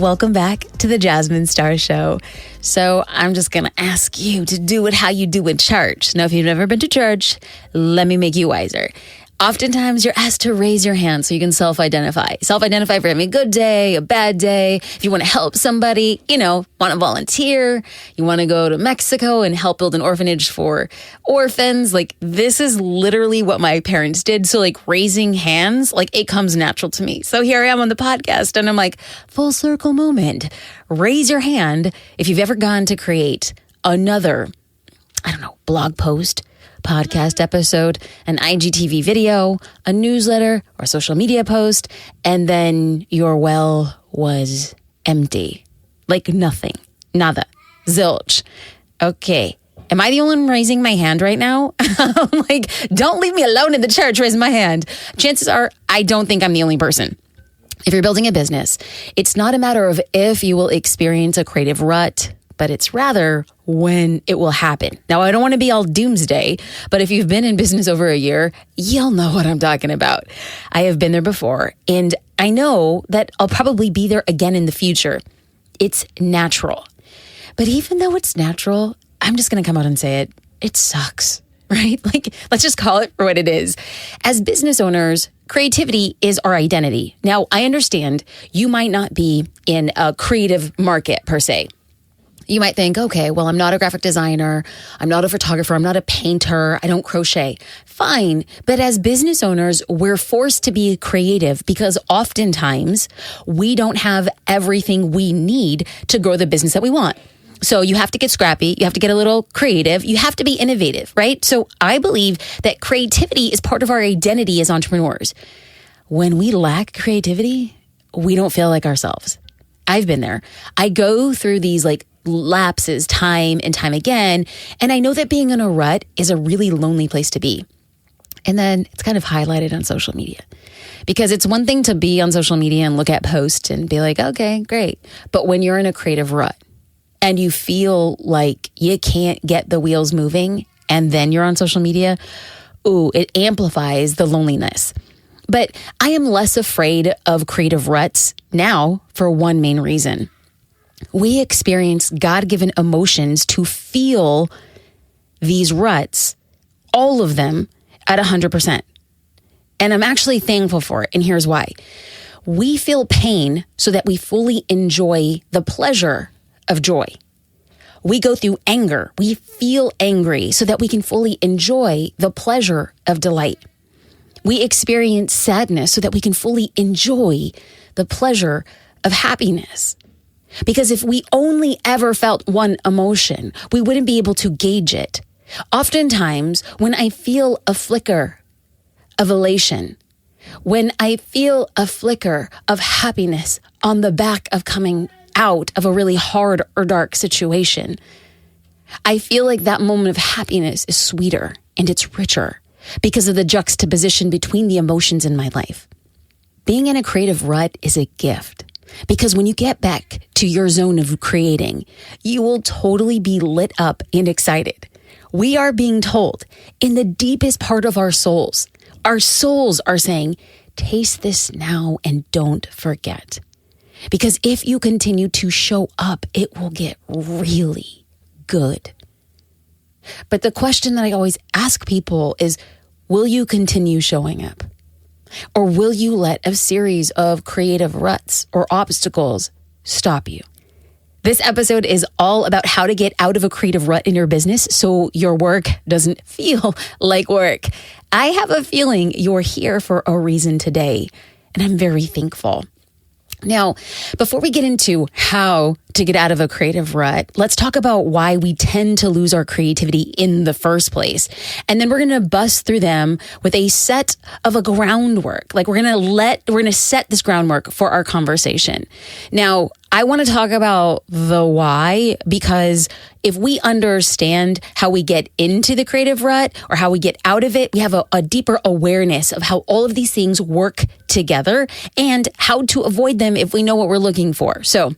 welcome back to the Jasmine Star Show. So I'm just going to ask you to do it how you do in church. Now, if you've never been to church, let me make you wiser. Oftentimes, you're asked to raise your hand so you can self-identify. Self-identify for having a good day, a bad day. If you want to help somebody, want to volunteer, you want to go to Mexico and help build an orphanage for orphans. Like, this is literally what my parents did. So, raising hands, it comes natural to me. So here I am on the podcast, and I'm like, full circle moment. Raise your hand if you've ever gone to create another, blog post, podcast episode, an IGTV video, a newsletter, or social media post, and then your well was empty. Nothing. Nada. Zilch. Okay. Am I the only one raising my hand right now? Don't leave me alone in the church, raise my hand. Chances are, I don't think I'm the only person. If you're building a business, it's not a matter of if you will experience a creative rut, but it's rather when it will happen. Now, I don't want to be all doomsday, but if you've been in business over a year, you'll know what I'm talking about. I have been there before, and I know that I'll probably be there again in the future. It's natural. But even though it's natural, I'm just going to come out and say it. It sucks, right? Let's just call it for what it is. As business owners, creativity is our identity. Now, I understand you might not be in a creative market per se. You might think, okay, well, I'm not a graphic designer. I'm not a photographer. I'm not a painter. I don't crochet. Fine. But as business owners, we're forced to be creative because oftentimes we don't have everything we need to grow the business that we want. So you have to get scrappy. You have to get a little creative. You have to be innovative, right? So I believe that creativity is part of our identity as entrepreneurs. When we lack creativity, we don't feel like ourselves. I've been there. I go through these lapses time and time again. And I know that being in a rut is a really lonely place to be. And then it's kind of highlighted on social media because it's one thing to be on social media and look at posts and be like, okay, great. But when you're in a creative rut and you feel like you can't get the wheels moving and then you're on social media, it amplifies the loneliness. But I am less afraid of creative ruts now for one main reason. We experience God-given emotions to feel these ruts, all of them, at 100%. And I'm actually thankful for it, and here's why. We feel pain so that we fully enjoy the pleasure of joy. We go through anger. We feel angry so that we can fully enjoy the pleasure of delight. We experience sadness so that we can fully enjoy the pleasure of happiness. Because if we only ever felt one emotion, we wouldn't be able to gauge it. Oftentimes, when I feel a flicker of elation, when I feel a flicker of happiness on the back of coming out of a really hard or dark situation, I feel like that moment of happiness is sweeter and it's richer because of the juxtaposition between the emotions in my life. Being in a creative rut is a gift. Because when you get back to your zone of creating, you will totally be lit up and excited. We are being told in the deepest part of our souls are saying, taste this now and don't forget. Because if you continue to show up, it will get really good. But the question that I always ask people is, will you continue showing up? Or will you let a series of creative ruts or obstacles stop you? This episode is all about how to get out of a creative rut in your business so your work doesn't feel like work. I have a feeling you're here for a reason today, and I'm very thankful. Now, before we get into how to get out of a creative rut, let's talk about why we tend to lose our creativity in the first place. And then we're going to bust through them with a set of a groundwork. We're going to set this groundwork for our conversation. Now, I want to talk about the why, because if we understand how we get into the creative rut or how we get out of it, we have a deeper awareness of how all of these things work together and how to avoid them if we know what we're looking for. So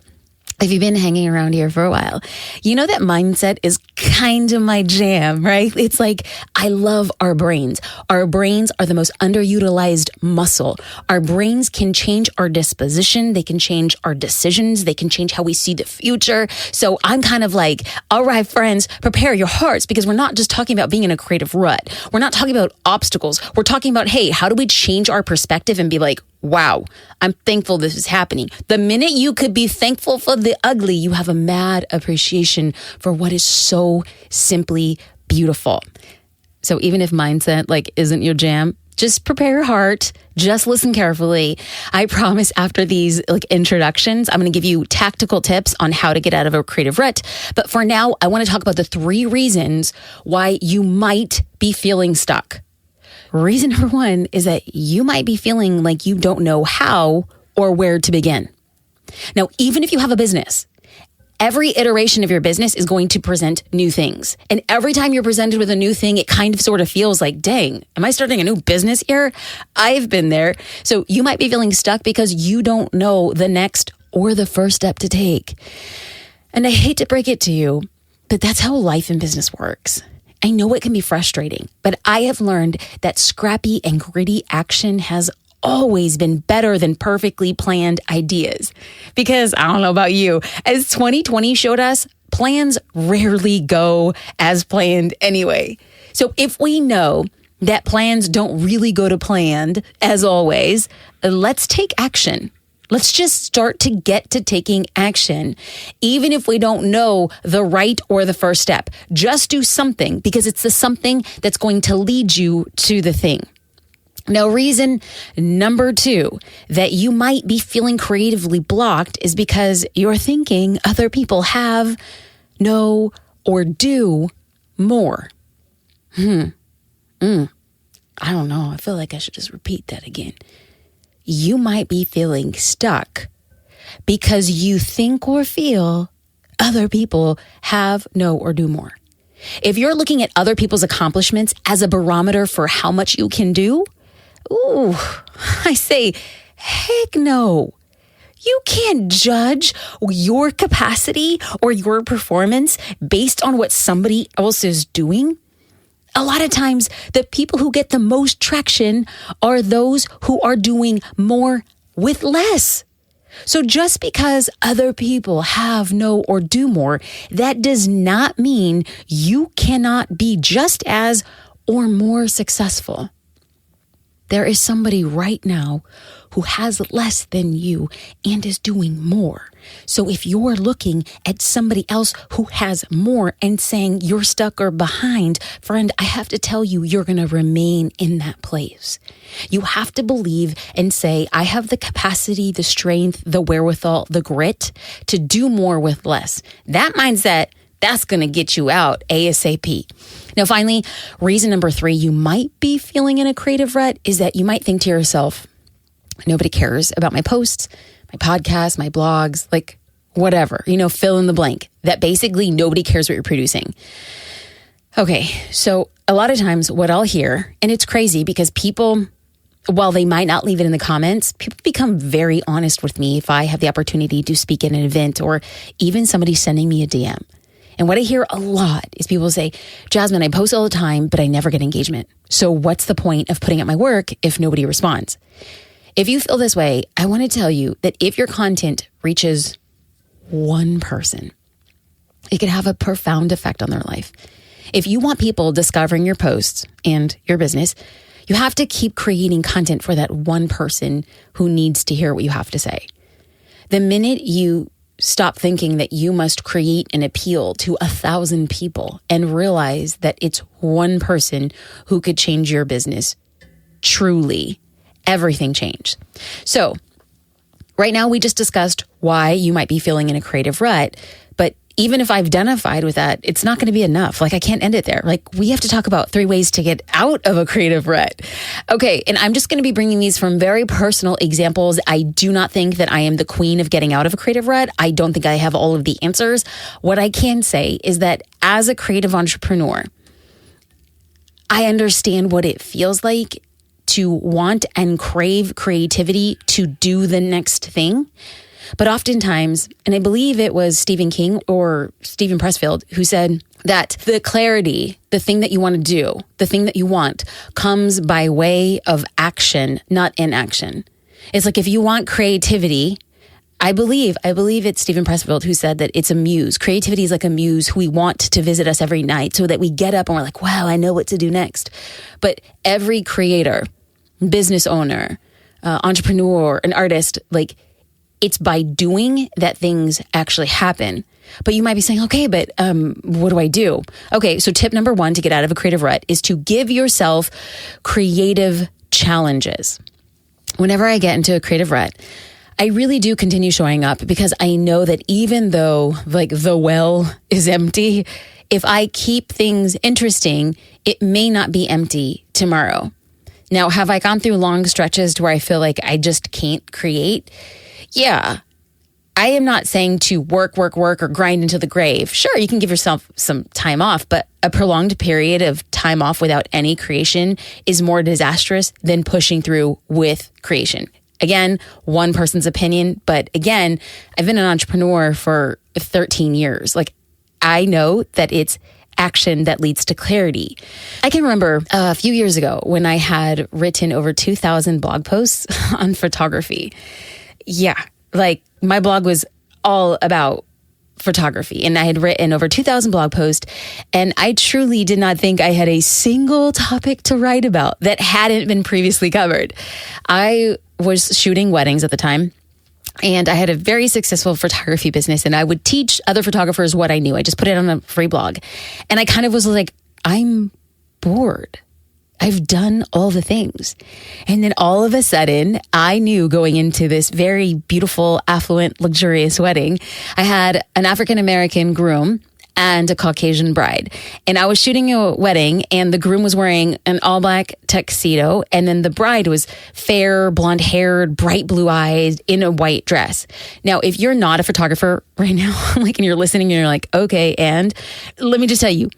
If you've been hanging around here for a while, you know that mindset is kind of my jam, right? It's like, I love our brains. Our brains are the most underutilized muscle. Our brains can change our disposition. They can change our decisions. They can change how we see the future. So I'm kind of like, all right, friends, prepare your hearts, because we're not just talking about being in a creative rut. We're not talking about obstacles. We're talking about, hey, how do we change our perspective and be like, wow, I'm thankful this is happening. The minute you could be thankful for the ugly, you have a mad appreciation for what is so simply beautiful. So even if mindset isn't your jam, just prepare your heart. Just listen carefully. I promise after these introductions, I'm going to give you tactical tips on how to get out of a creative rut. But for now, I want to talk about the 3 reasons why you might be feeling stuck. Reason number 1 is that you might be feeling like you don't know how or where to begin. Now, even if you have a business, every iteration of your business is going to present new things. And every time you're presented with a new thing, it kind of sort of feels like, dang, am I starting a new business here? I've been there. So you might be feeling stuck because you don't know the next or the first step to take. And I hate to break it to you, but that's how life and business works. I know it can be frustrating, but I have learned that scrappy and gritty action has always been better than perfectly planned ideas. Because I don't know about you, as 2020 showed us, plans rarely go as planned anyway. So if we know that plans don't really go to planned, as always, let's take action. Let's just start to get to taking action. Even if we don't know the right or the first step, just do something, because it's the something that's going to lead you to the thing. Now, reason number 2 that you might be feeling creatively blocked is because you're thinking other people have, know, or do more. I don't know. I feel like I should just repeat that again. You might be feeling stuck because you think or feel other people have, know, or do more. If you're looking at other people's accomplishments as a barometer for how much you can do, I say, heck no. You can't judge your capacity or your performance based on what somebody else is doing. A lot of times, the people who get the most traction are those who are doing more with less. So just because other people have, know, or do more, that does not mean you cannot be just as or more successful. There is somebody right now who has less than you and is doing more. So if you're looking at somebody else who has more and saying you're stuck or behind, friend, I have to tell you, you're going to remain in that place. You have to believe and say, I have the capacity, the strength, the wherewithal, the grit to do more with less. That mindset, that's going to get you out ASAP. Now, finally, reason number 3 you might be feeling in a creative rut is that you might think to yourself, nobody cares about my posts, my podcasts, my blogs, whatever, fill in the blank. That basically nobody cares what you're producing. Okay, so a lot of times what I'll hear, and it's crazy because people, while they might not leave it in the comments, people become very honest with me if I have the opportunity to speak at an event or even somebody sending me a DM. And what I hear a lot is people say, Jasmine, I post all the time, but I never get engagement. So what's the point of putting out my work if nobody responds? If you feel this way, I want to tell you that if your content reaches one person, it can have a profound effect on their life. If you want people discovering your posts and your business, you have to keep creating content for that one person who needs to hear what you have to say. The minute you stop thinking that you must create an appeal to 1,000 people and realize that it's one person who could change your business, truly, everything changed. So right now we just discussed why you might be feeling in a creative rut, but even if I've identified with that, it's not going to be enough. I can't end it there. We have to talk about 3 ways to get out of a creative rut. Okay, and I'm just going to be bringing these from very personal examples. I do not think that I am the queen of getting out of a creative rut. I don't think I have all of the answers. What I can say is that as a creative entrepreneur, I understand what it feels like to want and crave creativity to do the next thing. But oftentimes, and I believe it was Stephen King or Stephen Pressfield who said that the clarity, the thing that you want to do, the thing that you want, comes by way of action, not inaction. It's like if you want creativity, I believe it's Stephen Pressfield who said that it's a muse. Creativity is like a muse who we want to visit us every night so that we get up and we're like, wow, I know what to do next. But every creator, business owner, entrepreneur, an artist, like it's by doing that things actually happen. But you might be saying, okay, but what do I do? Okay, so tip number 1 to get out of a creative rut is to give yourself creative challenges. Whenever I get into a creative rut, I really do continue showing up because I know that even though like the well is empty, if I keep things interesting, it may not be empty tomorrow. Now, have I gone through long stretches to where I feel like I just can't create? Yeah. I am not saying to work, or grind into the grave. Sure, you can give yourself some time off, but a prolonged period of time off without any creation is more disastrous than pushing through with creation. Again, one person's opinion, but again, I've been an entrepreneur for 13 years. Like, I know that it's action that leads to clarity. I can remember a few years ago when I had written over 2,000 blog posts on photography. Yeah, like my blog was all about photography and I had written over 2,000 blog posts and I truly did not think I had a single topic to write about that hadn't been previously covered. I was shooting weddings at the time and I had a very successful photography business and I would teach other photographers what I knew. I just put it on a free blog and I kind of was like, I'm bored. I've done all the things. And then all of a sudden, I knew going into this very beautiful, affluent, luxurious wedding, I had an African-American groom and a Caucasian bride. And I was shooting a wedding and the groom was wearing an all black tuxedo. And then the bride was fair, blonde haired, bright blue eyes in a white dress. Now, if you're not a photographer right now, like, and you're listening and you're like, okay, and let me just tell you,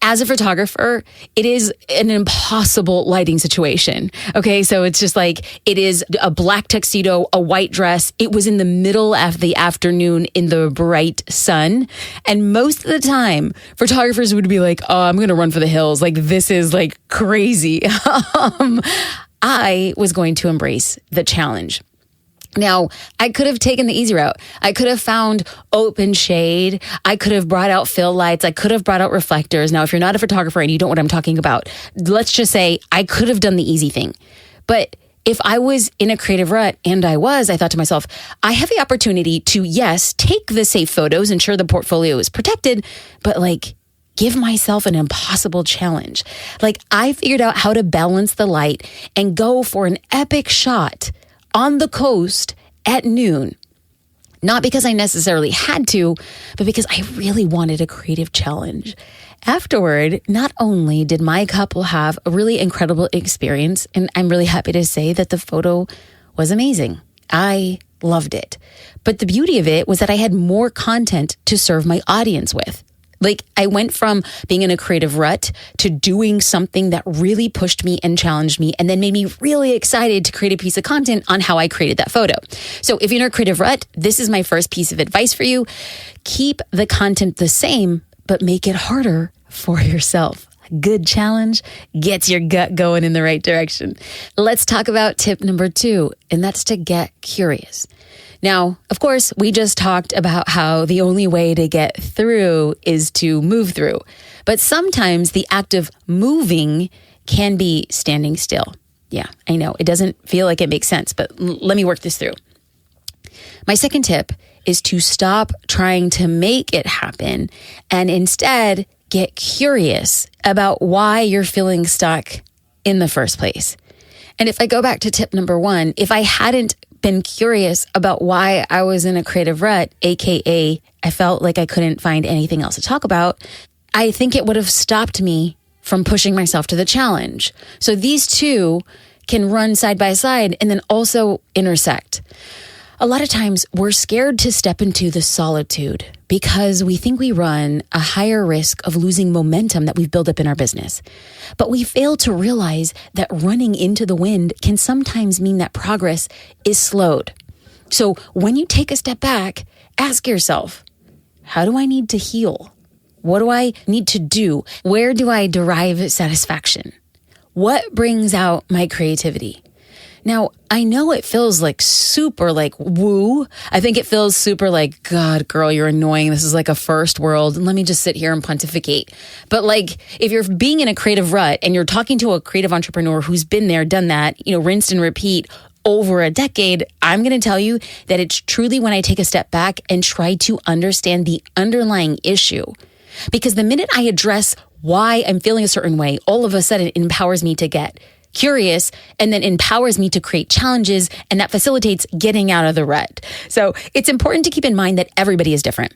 as a photographer, it is an impossible lighting situation. Okay, so it's just like, it is a black tuxedo, a white dress. It was in the middle of the afternoon in the bright sun. And most of the time, photographers would be like, oh, I'm going to run for the hills. Like, this is like crazy. I was going to embrace the challenge. Now, I could have taken the easy route. I could have found open shade. I could have brought out fill lights. I could have brought out reflectors. Now, if you're not a photographer and you don't know what I'm talking about, let's just say I could have done the easy thing. But if I was in a creative rut, and I thought to myself, I have the opportunity to, yes, take the safe photos, ensure the portfolio is protected, but like, give myself an impossible challenge. Like, I figured out how to balance the light and go for an epic shot on the coast at noon. Not because I necessarily had to, but because I really wanted a creative challenge. Afterward, not only did my couple have a really incredible experience, and I'm really happy to say that the photo was amazing. I loved it. But the beauty of it was that I had more content to serve my audience with. Like, I went from being in a creative rut to doing something that really pushed me and challenged me and then made me really excited to create a piece of content on how I created that photo. So if you're in a creative rut, this is my first piece of advice for you. Keep the content the same, but make it harder for yourself. A good challenge gets your gut going in the right direction. Let's talk about tip number 2, and that's to get curious. Now, of course, we just talked about how the only way to get through is to move through. But sometimes the act of moving can be standing still. Yeah, I know. It doesn't feel like it makes sense, but let me work this through. My second tip is to stop trying to make it happen and instead get curious about why you're feeling stuck in the first place. And if I go back to tip number 1, if I hadn't been curious about why I was in a creative rut, aka I felt like I couldn't find anything else to talk about, I think it would have stopped me from pushing myself to the challenge. So these two can run side by side and then also intersect. A lot of times we're scared to step into the solitude because we think we run a higher risk of losing momentum that we've built up in our business. But we fail to realize that running into the wind can sometimes mean that progress is slowed. So when you take a step back, ask yourself, how do I need to heal? What do I need to do? Where do I derive satisfaction? What brings out my creativity? Now, I know it feels like super like woo. I think it feels super like, God, girl, you're annoying. This is like a first world. And let me just sit here and pontificate. But like, if you're being in a creative rut and you're talking to a creative entrepreneur who's been there, done that, rinsed and repeat over a decade, I'm going to tell you that it's truly when I take a step back and try to understand the underlying issue. Because the minute I address why I'm feeling a certain way, all of a sudden it empowers me to get curious, and then empowers me to create challenges, and that facilitates getting out of the rut. So it's important to keep in mind that everybody is different.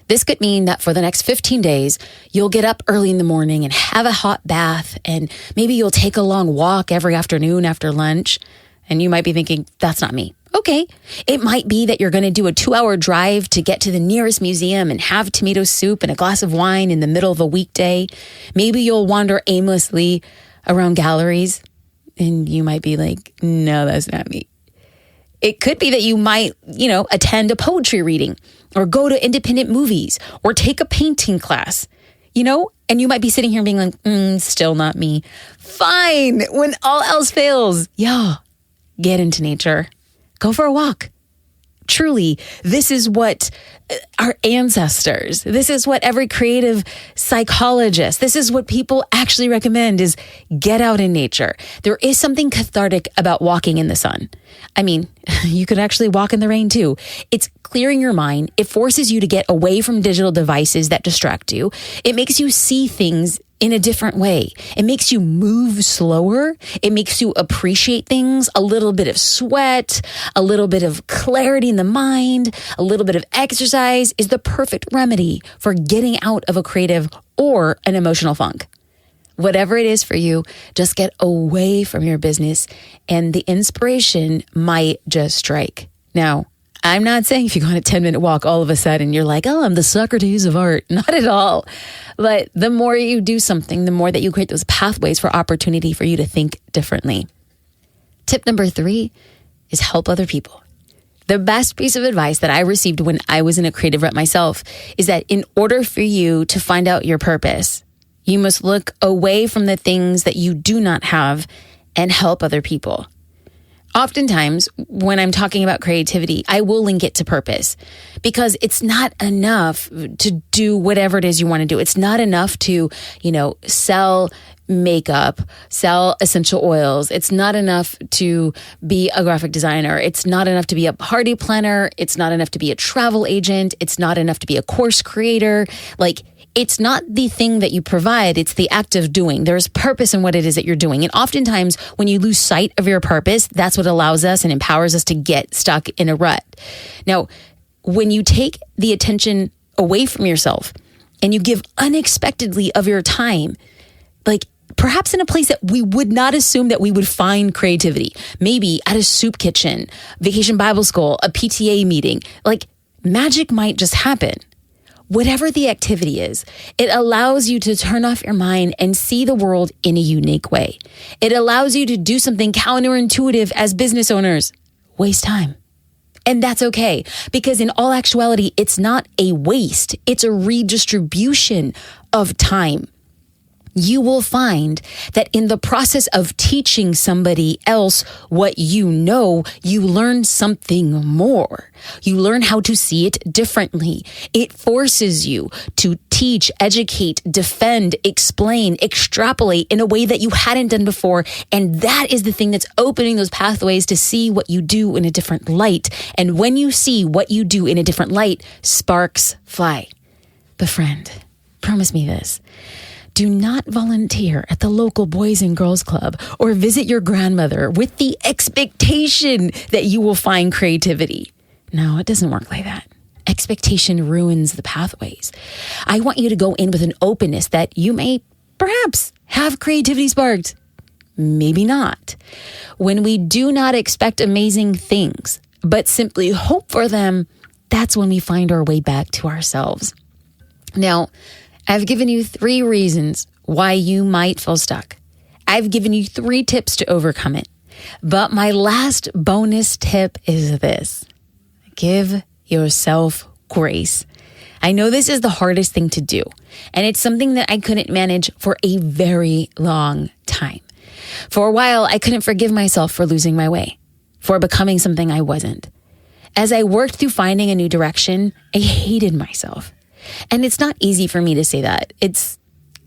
This could mean that for the next 15 days, you'll get up early in the morning and have a hot bath, and maybe you'll take a long walk every afternoon after lunch. And you might be thinking, that's not me. Okay. It might be that you're going to do a 2-hour drive to get to the nearest museum and have tomato soup and a glass of wine in the middle of a weekday. Maybe you'll wander aimlessly around galleries. And you might be like, no, that's not me. It could be that you might, attend a poetry reading or go to independent movies or take a painting class, and you might be sitting here being like, still not me. Fine. When all else fails, get into nature. Go for a walk. Truly, this is what our ancestors, this is what every creative psychologist, this is what people actually recommend is get out in nature. There is something cathartic about walking in the sun. I mean, you could actually walk in the rain too. It's clearing your mind. It forces you to get away from digital devices that distract you. It makes you see things in a different way. It makes you move slower. It makes you appreciate things. A little bit of sweat, a little bit of clarity in the mind, a little bit of exercise is the perfect remedy for getting out of a creative or an emotional funk. Whatever it is for you, just get away from your business and the inspiration might just strike. Now, I'm not saying if you go on a 10-minute walk, all of a sudden you're like, oh, I'm the Socrates of art. Not at all. But the more you do something, the more that you create those pathways for opportunity for you to think differently. Tip number 3 is help other people. The best piece of advice that I received when I was in a creative rut myself is that in order for you to find out your purpose, you must look away from the things that you do not have and help other people. Oftentimes, when I'm talking about creativity, I will link it to purpose because it's not enough to do whatever it is you want to do. It's not enough to, sell makeup, sell essential oils. It's not enough to be a graphic designer. It's not enough to be a party planner. It's not enough to be a travel agent. It's not enough to be a course creator. It's not the thing that you provide, it's the act of doing. There's purpose in what it is that you're doing. And oftentimes, when you lose sight of your purpose, that's what allows us and empowers us to get stuck in a rut. Now, when you take the attention away from yourself and you give unexpectedly of your time, perhaps in a place that we would not assume that we would find creativity, maybe at a soup kitchen, vacation Bible school, a PTA meeting, magic might just happen. Whatever the activity is, it allows you to turn off your mind and see the world in a unique way. It allows you to do something counterintuitive as business owners, waste time. And that's okay, because in all actuality, it's not a waste. It's a redistribution of time. You will find that in the process of teaching somebody else what you know, you learn something more. You learn how to see it differently. It forces you to teach, educate, defend, explain, extrapolate in a way that you hadn't done before. And that is the thing that's opening those pathways to see what you do in a different light. And when you see what you do in a different light, sparks fly. But friend, promise me this. Do not volunteer at the local Boys and Girls Club or visit your grandmother with the expectation that you will find creativity. No, it doesn't work like that. Expectation ruins the pathways. I want you to go in with an openness that you may perhaps have creativity sparked. Maybe not. When we do not expect amazing things, but simply hope for them, that's when we find our way back to ourselves. Now, I've given you 3 reasons why you might feel stuck. I've given you 3 tips to overcome it. But my last bonus tip is this. give yourself grace. I know this is the hardest thing to do, and it's something that I couldn't manage for a very long time. For a while, I couldn't forgive myself for losing my way, for becoming something I wasn't. As I worked through finding a new direction, I hated myself. And it's not easy for me to say that. It's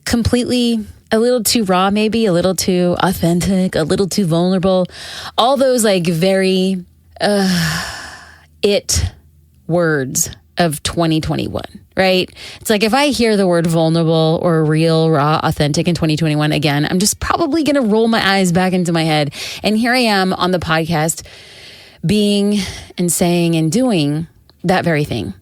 completely a little too raw, maybe a little too authentic, a little too vulnerable. All those like very words of 2021, right? It's like if I hear the word vulnerable or real, raw, authentic in 2021 again, I'm just probably going to roll my eyes back into my head. And here I am on the podcast being and saying and doing that very thing.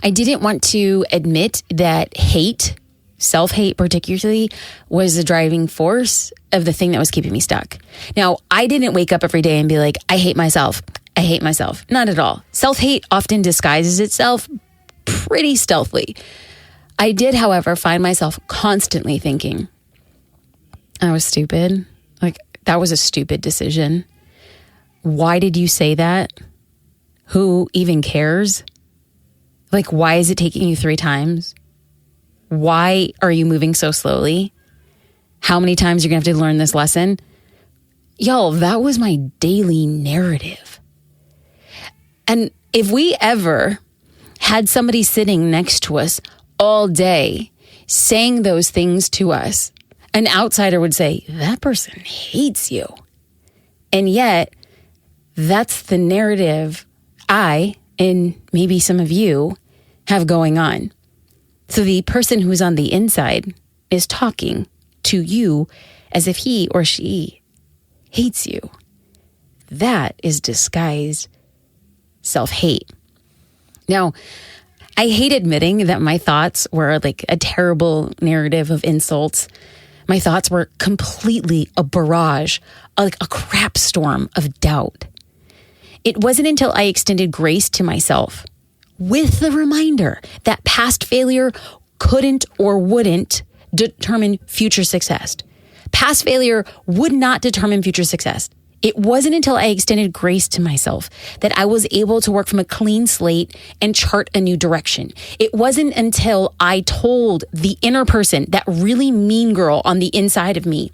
I didn't want to admit that hate, self-hate particularly, was the driving force of the thing that was keeping me stuck. Now, I didn't wake up every day and be like, I hate myself. I hate myself. Not at all. Self-hate often disguises itself pretty stealthily. I did, however, find myself constantly thinking, I was stupid. Like, that was a stupid decision. Why did you say that? Who even cares? Like, why is it taking you 3 times? Why are you moving so slowly? How many times you're going to have to learn this lesson? Y'all, that was my daily narrative. And if we ever had somebody sitting next to us all day saying those things to us, an outsider would say, that person hates you. And yet, that's the narrative I, and maybe some of you, have going on. So the person who's on the inside is talking to you as if he or she hates you. That is disguised self-hate. Now, I hate admitting that my thoughts were like a terrible narrative of insults. My thoughts were completely a barrage, like a crap storm of doubt. It wasn't until I extended grace to myself with the reminder that past failure couldn't or wouldn't determine future success. Past failure would not determine future success. It wasn't until I extended grace to myself that I was able to work from a clean slate and chart a new direction. It wasn't until I told the inner person, that really mean girl on the inside of me,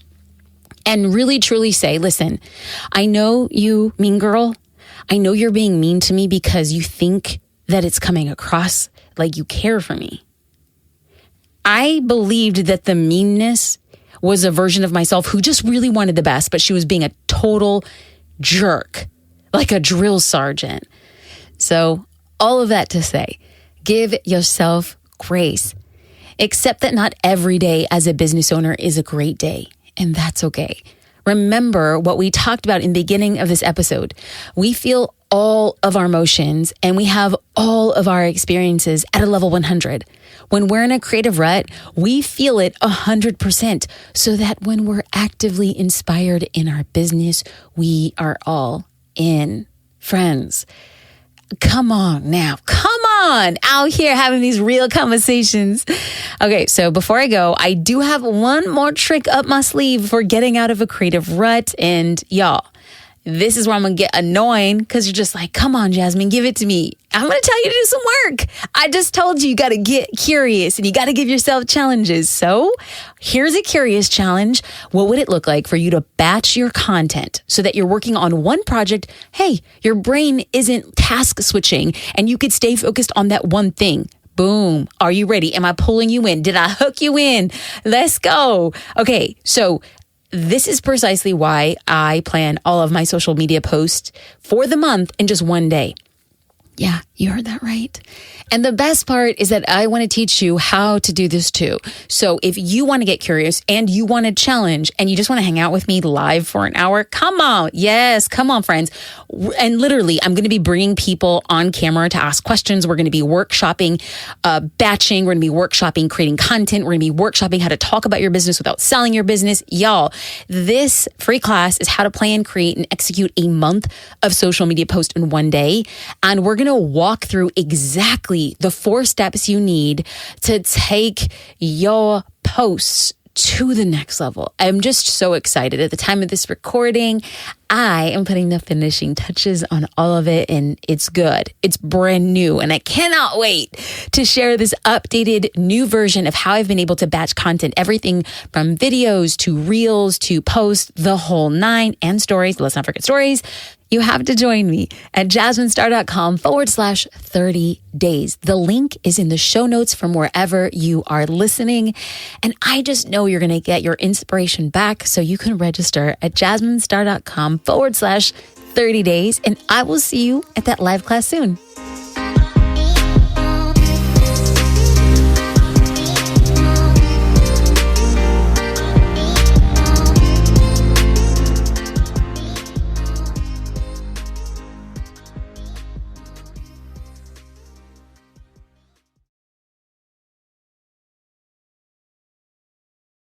and really truly say, listen, I know you, mean girl. I know you're being mean to me because you think that it's coming across like you care for me. I believed that the meanness was a version of myself who just really wanted the best, but she was being a total jerk, like a drill sergeant. So all of that to say, give yourself grace. Accept that not every day as a business owner is a great day, and that's okay. Remember what we talked about in the beginning of this episode. We feel all of our emotions and we have all of our experiences at a level 100. When we're in a creative rut, we feel it 100%, so that when we're actively inspired in our business, we are all in. Friends, come on now. Come on out here having these real conversations. Okay, so before I go, I do have one more trick up my sleeve for getting out of a creative rut. And y'all, this is where I'm going to get annoying because you're just like, come on, Jasmine, give it to me. I'm going to tell you to do some work. I just told you got to get curious and you got to give yourself challenges. So here's a curious challenge. What would it look like for you to batch your content so that you're working on one project? Hey, your brain isn't task switching and you could stay focused on that one thing. Boom. Are you ready? Am I pulling you in? Did I hook you in? Let's go. Okay, so this is precisely why I plan all of my social media posts for the month in just one day. Yeah, you heard that right. And the best part is that I want to teach you how to do this too. So if you want to get curious and you want to challenge and you just want to hang out with me live for an hour, come on. Yes, come on, friends. And literally, I'm going to be bringing people on camera to ask questions. We're going to be workshopping, batching. We're going to be workshopping, creating content. We're going to be workshopping how to talk about your business without selling your business. Y'all, this free class is how to plan, create, and execute a month of social media posts in one day. And we're going to walk through exactly the 4 steps you need to take your posts to the next level. I'm just so excited. At the time of this recording, I am putting the finishing touches on all of it, and it's good. It's brand new, and I cannot wait to share this updated new version of how I've been able to batch content, everything from videos to reels to posts, the whole nine, and stories. Let's not forget stories. You have to join me at jasminestar.com/30 days. The link is in the show notes from wherever you are listening. And I just know you're going to get your inspiration back, so you can register at jasminestar.com/30 days. And I will see you at that live class soon.